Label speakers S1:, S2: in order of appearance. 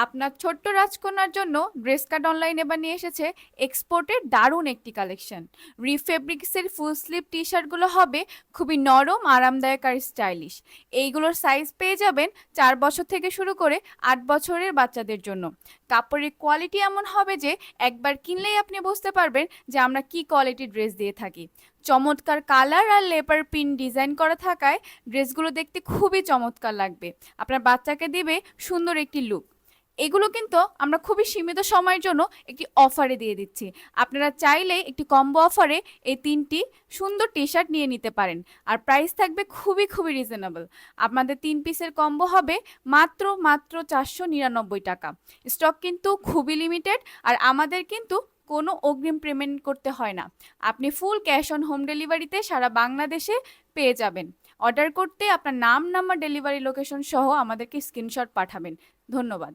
S1: আপনার ছোট্ট রাজকন্যার জন্য ড্রেস কার্ড অনলাইন এবার নিয়ে এসেছে এক্সপোর্টের দারুণ একটি কালেকশন। রিফেব্রিক্সের ফুল স্লিভ টি শার্টগুলো হবে খুবই নরম, আরামদায়ক আর স্টাইলিশ। এইগুলোর সাইজ পেয়ে যাবেন 4 বছর থেকে শুরু করে 8 বছরের বাচ্চাদের জন্য। কাপড়ের কোয়ালিটি এমন হবে যে একবার কিনলেই আপনি বুঝতে পারবেন যে আমরা কি কোয়ালিটির ড্রেস দিয়ে থাকি। চমৎকার কালার আর লেপার প্রিন্ট ডিজাইন করা থাকায় ড্রেসগুলো দেখতে খুবই চমৎকার লাগবে। আপনার বাচ্চাকে দিবে সুন্দর একটি লুক। এগুলো কিন্তু আমরা খুবই সীমিত সময়ের জন্য একটি অফারে দিয়ে দিচ্ছি। আপনারা চাইলে একটি কম্বো অফারে এই 3টি সুন্দর টি শার্ট নিয়ে নিতে পারেন। আর প্রাইস থাকবে খুবই খুবই রিজনেবল। আপনাদের 3 পিসের কম্বো হবে মাত্র মাত্র 499 টাকা। স্টক কিন্তু খুবই লিমিটেড, আর আমাদের কিন্তু কোনো অগ্রিম পেমেন্ট করতে হয় না। আপনি ফুল ক্যাশ অন হোম ডেলিভারিতে সারা বাংলাদেশে পেয়ে যাবেন। অর্ডার করতে আপনার নাম, নাম্বার, ডেলিভারি লোকেশন সহ আমাদেরকে স্ক্রিনশট পাঠাবেন। ধন্যবাদ।